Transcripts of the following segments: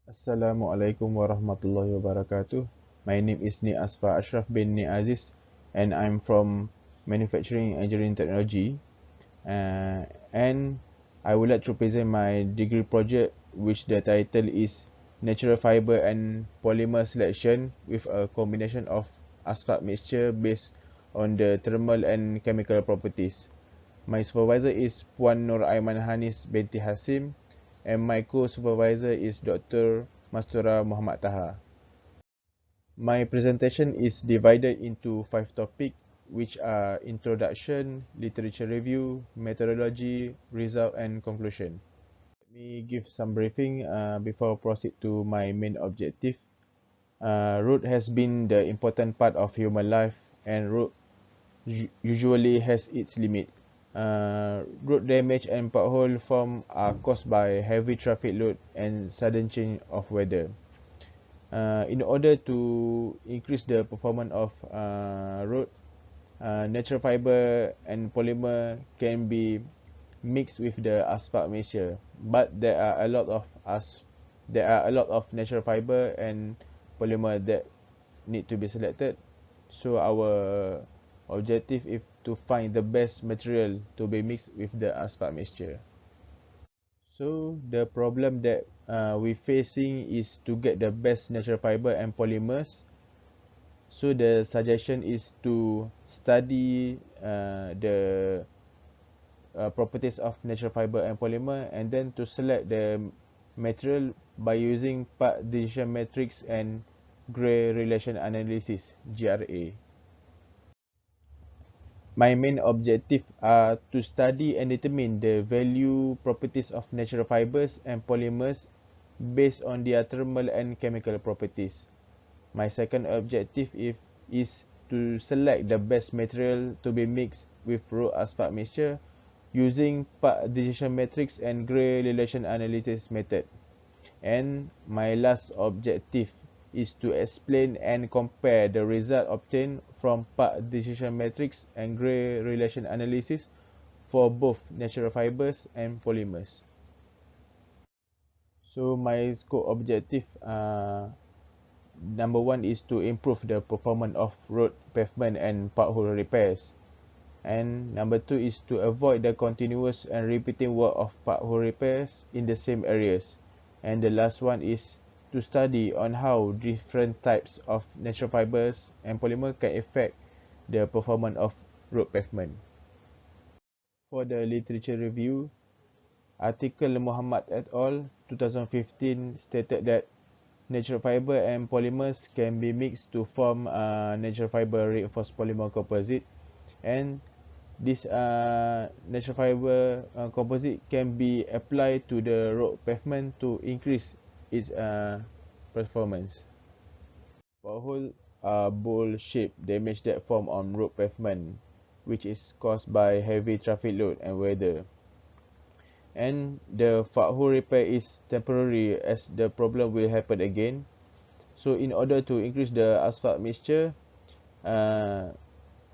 Assalamualaikum warahmatullahi wabarakatuh. My name is Ni Asfar ASHRAF bin Ni AZIZ, and I'm from Manufacturing Engineering Technology. And I would like to present my degree project, which the title is Natural Fiber and Polymer Selection with a combination of asphalt mixture based on the thermal and chemical properties. My supervisor is Puan Nur Aiman Hanis binti Hasim, and my co-supervisor is Dr. Mastura Muhammad Taha. My presentation is divided into 5 topics, which are introduction, literature review, methodology, result, and conclusion. Let me give some briefing before I proceed to my main objective. Road has been the important part of human life, and road usually has its limit. Road damage and pothole form are caused by heavy traffic load and sudden change of weather. In order to increase the performance of road, natural fiber and polymer can be mixed with the asphalt mixture, but there are a lot of natural fiber and polymer that need to be selected. So our objective is to find the best material to be mixed with the asphalt mixture. So the problem that we facing is to get the best natural fiber and polymers. So the suggestion is to study the properties of natural fiber and polymer, and then to select the material by using part decision matrix and gray relation analysis (GRA). My main objective are to study and determine the value properties of natural fibers and polymers based on their thermal and chemical properties. My second objective is to select the best material to be mixed with road asphalt mixture using part decision matrix and gray relation analysis method. And my last objective is to explain and compare the result obtained from part decision matrix and gray relation analysis for both natural fibers and polymers. So my scope objective number one is to improve the performance of road pavement and pothole repairs. And number two is to avoid the continuous and repeating work of pothole repairs in the same areas. And the last one is to study on how different types of natural fibers and polymer can affect the performance of road pavement. For the literature review, article Muhammad et al. 2015 stated that natural fiber and polymers can be mixed to form natural fiber reinforced polymer composite, and this natural fiber composite can be applied to the road pavement to increase its performance. Pothole are bowl-shaped damage that form on road pavement, which is caused by heavy traffic load and weather. And the pothole repair is temporary as the problem will happen again. So in order to increase the asphalt mixture,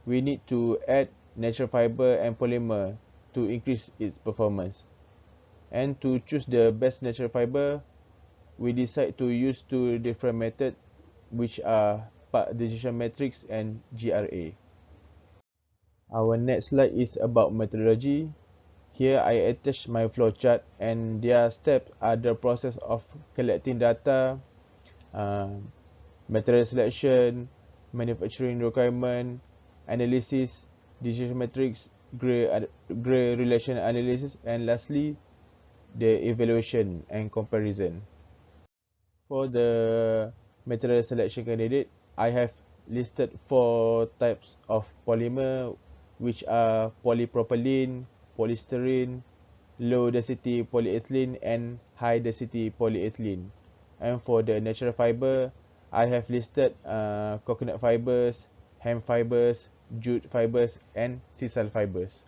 we need to add natural fiber and polymer to increase its performance. And to choose the best natural fiber, we decide to use two different methods, which are part decision matrix and GRA. Our next slide is about methodology. Here I attach my flowchart, and their steps are the process of collecting data, uh, material selection, manufacturing requirement, analysis, decision matrix, gray relation analysis, and lastly, the evaluation and comparison. For the material selection candidate, I have listed 4 types of polymer, which are polypropylene, polystyrene, low density polyethylene, and high density polyethylene. And for the natural fiber, I have listed coconut fibers, hemp fibers, jute fibers, and sisal fibers.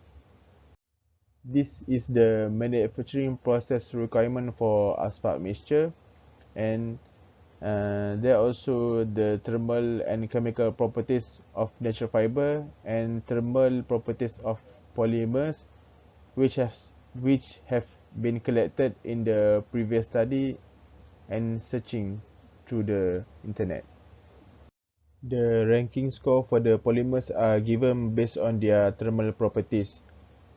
This is the manufacturing process requirement for asphalt mixture, and there are also the thermal and chemical properties of natural fiber and thermal properties of polymers, which have been collected in the previous study and searching through the internet. The ranking score for the polymers are given based on their thermal properties.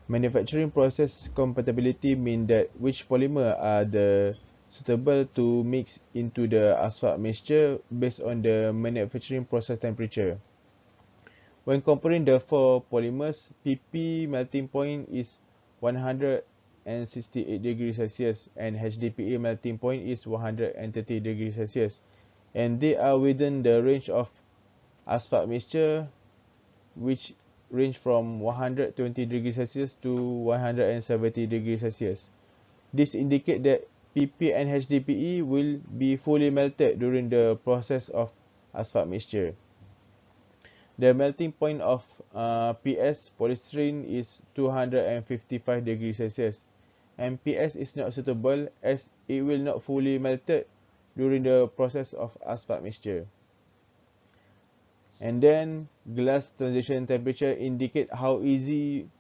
Manufacturing process compatibility means that which polymer are the suitable to mix into the asphalt mixture based on the manufacturing process temperature. When comparing the four polymers, PP melting point is 168 degrees Celsius and HDPE melting point is 130 degrees Celsius, and they are within the range of asphalt mixture, which range from 120 degrees Celsius to 170 degrees Celsius. This indicates that PP and HDPE will be fully melted during the process of asphalt mixture. The melting point of PS polystyrene is 255 degrees Celsius, and PS is not suitable as it will not fully melted during the process of asphalt mixture. And then glass transition temperature indicate how easy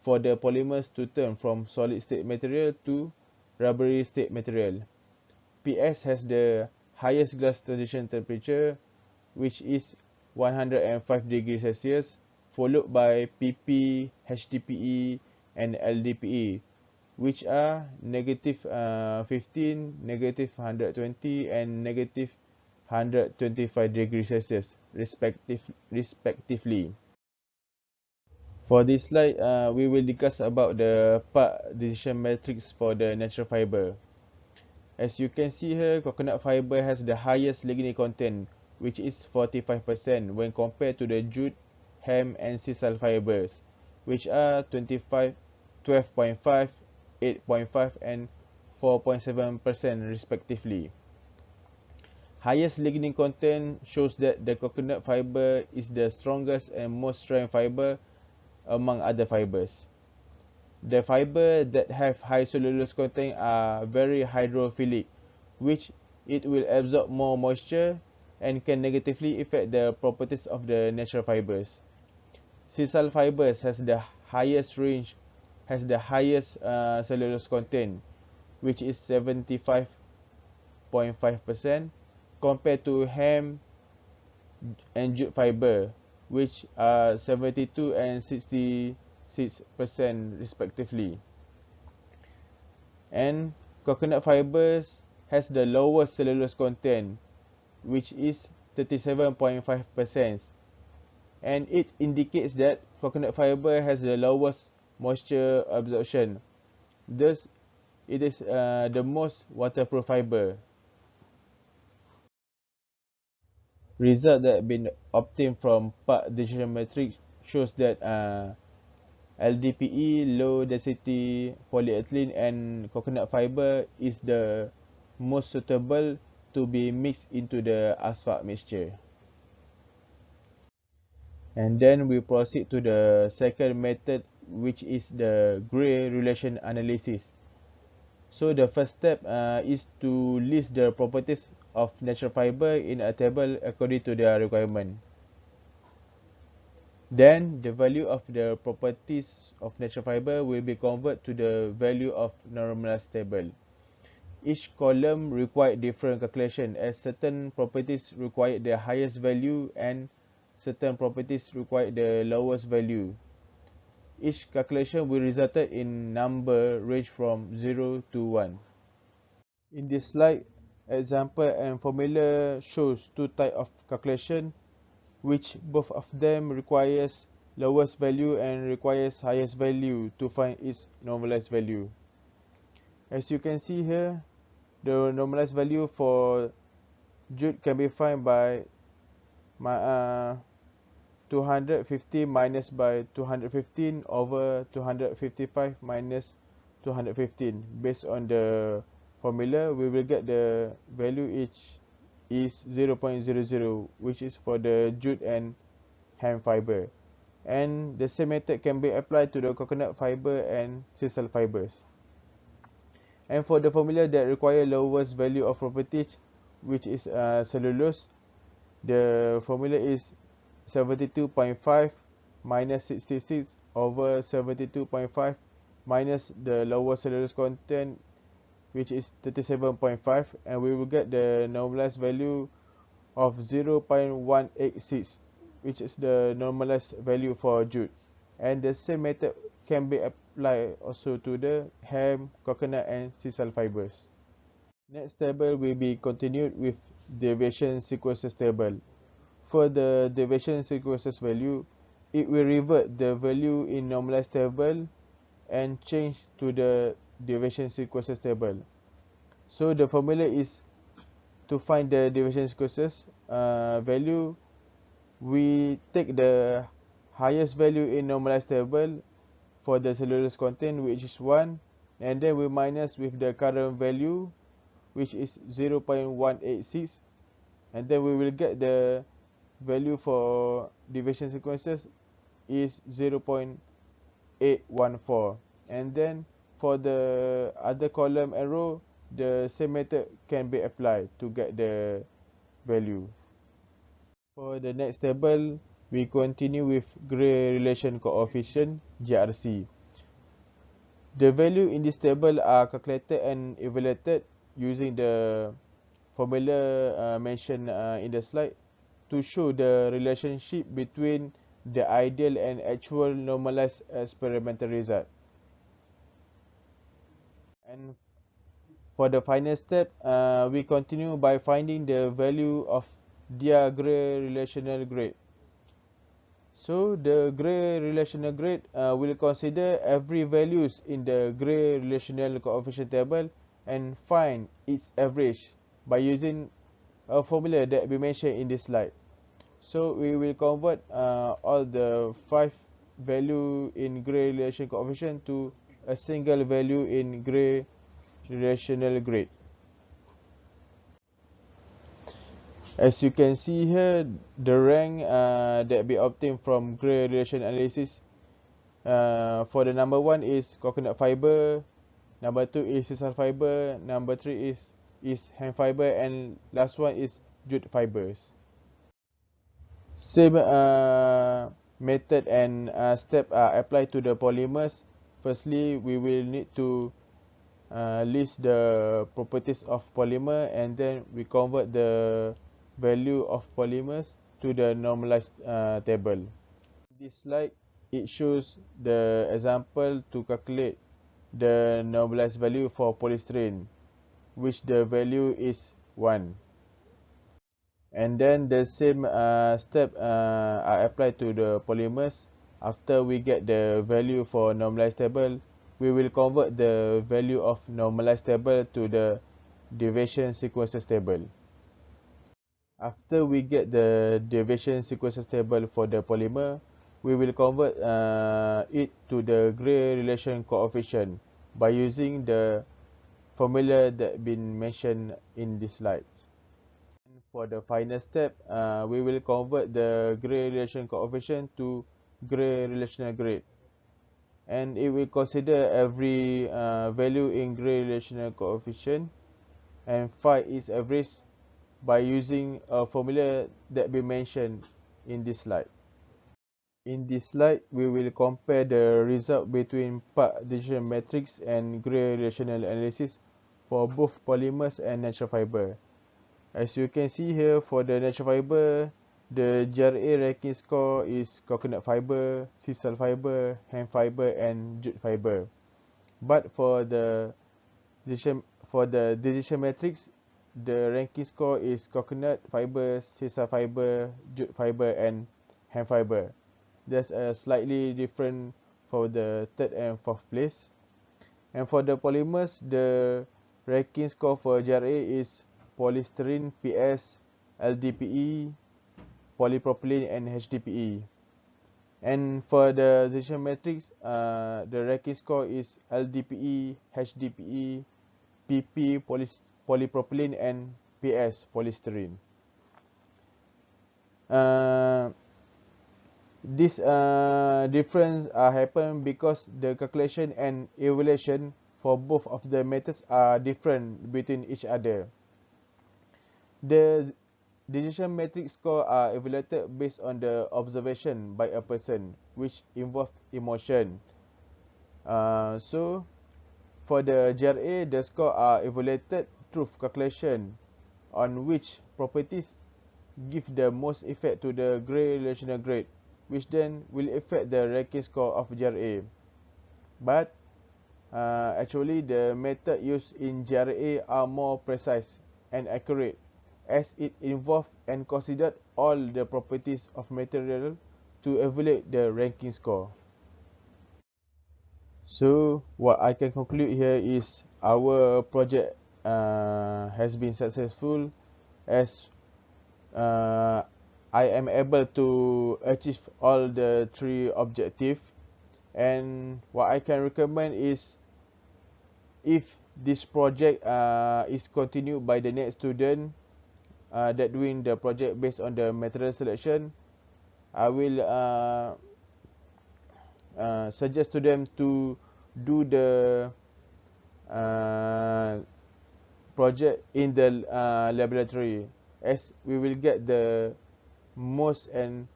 for the polymers to turn from solid state material to rubbery state material. PS has the highest glass transition temperature, which is 105 degrees Celsius, followed by PP, HDPE, and LDPE, which are negative 15, negative 120, and negative 125 degrees Celsius, respectively. For this slide, we will discuss about the part decision matrix for the natural fiber. As you can see here, coconut fiber has the highest lignin content, which is 45% when compared to the jute, hemp, and sisal fibers, which are 25, 12.5, 8.5, and 4.7% respectively. Highest lignin content shows that the coconut fiber is the strongest and most strength fiber among other fibers. The fiber that have high cellulose content are very hydrophilic, which it will absorb more moisture and can negatively affect the properties of the natural fibers. Sisal fibers has the highest range, has the highest cellulose content, which is 75.5% compared to hemp and jute fiber, which are 72 and 66% respectively. And coconut fibers has the lowest cellulose content, which is 37.5%, and it indicates that coconut fiber has the lowest moisture absorption. Thus, it is the most waterproof fiber. Result that been obtained from part decision matrix shows that LDPE, low density polyethylene, and coconut fiber is the most suitable to be mixed into the asphalt mixture. And then we proceed to the second method, which is the gray relation analysis. So the first step is to list the properties of natural fiber in a table according to their requirement. Then the value of the properties of natural fiber will be converted to the value of normalized table. Each column require different calculation as certain properties require the highest value and certain properties require the lowest value. Each calculation will result in number range from 0 to 1. In this slide, example and formula shows two types of calculation, which both of them requires lowest value and requires highest value to find its normalized value. As you can see here, the normalized value for jute can be found by 250 minus by 215 over 255 minus 215. Based on the formula, we will get the value each is 0.00, which is for the jute and hemp fiber. And the same method can be applied to the coconut fiber and sisal fibers. And for the formula that require lowest value of properties, which is cellulose, the formula is 72.5 minus 66 over 72.5 minus the lower cellulose content which is 37.5, and we will get the normalized value of 0.186, which is the normalized value for jute. And the same method can be applied also to the hemp, coconut, and sisal fibers. Next table will be continued with deviation sequences table. For the deviation sequences value, it will revert the value in normalized table and change to the deviation sequences table. So the formula is to find the deviation sequences value. We take the highest value in normalized table for the cellulose content, which is 1, and then we minus with the current value, which is 0.186, and then we will get the value for deviation sequences is 0.814. And then for the other column and row, the same method can be applied to get the value. For the next table, we continue with Gray Relation Coefficient, GRC. The value in this table are calculated and evaluated using the formula mentioned in the slide to show the relationship between the ideal and actual normalized experimental result. And for the final step, we continue by finding the value of their Gray relational grade. So the Gray relational grade will consider every values in the Gray relational coefficient table and find its average by using a formula that we mentioned in this slide. So we will convert all the 5 value in Gray relation coefficient to a single value in Gray relational grade. As you can see here, the rank that we obtained from Gray relation analysis for the number 1 is coconut fiber, number 2 is sisal fiber, number 3 is hemp fiber, and last one is jute fibers. Same method and step are applied to the polymers. Firstly, we will need to list the properties of polymer, and then we convert the value of polymers to the normalized table. This slide, it shows the example to calculate the normalized value for polystyrene, which the value is 1. And then the same step are applied to the polymers. After we get the value for normalized table, we will convert the value of normalized table to the deviation sequences table. After we get the deviation sequences table for the polymer, we will convert it to the Gray relation coefficient by using the formula that been mentioned in this slides. For the final step, we will convert the Gray relation coefficient to Gray relational grade, and it will consider every value in Gray relational coefficient and find its average by using a formula that we mentioned in this slide. In this slide, we will compare the result between part decision matrix and Gray relational analysis for both polymers and natural fiber. As you can see here, for the natural fiber, the GRA ranking score is coconut fiber, sisal fiber, hemp fiber, and jute fiber. But for the decision matrix, the ranking score is coconut fiber, sisal fiber, jute fiber, and hemp fiber. There's a slightly different for the third and fourth place. And for the polymers, the ranking score for GRA is polystyrene, PS, LDPE, polypropylene, and HDPE. And for the decision matrix, the ranking score is LDPE, HDPE, PP, polypropylene, and PS, polystyrene. This difference happen because the calculation and evaluation for both of the methods are different between each other. The decision matrix score are evaluated based on the observation by a person, which involve emotion. So For the GRA, the score are evaluated through calculation on which properties give the most effect to the grade relational grade, which then will affect the ranking score of GRA. But actually, the method used in GRA are more precise and accurate, as it involves and considered all the properties of material to evaluate the ranking score. So what I can conclude here is our project has been successful, as I am able to achieve all the three objectives. And what I can recommend is, if this project is continued by the next student that doing the project based on the material selection, I will suggest to them to do the project in the laboratory, as we will get the most and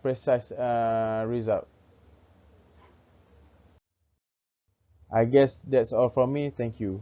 precise result. I guess that's all from me. Thank you.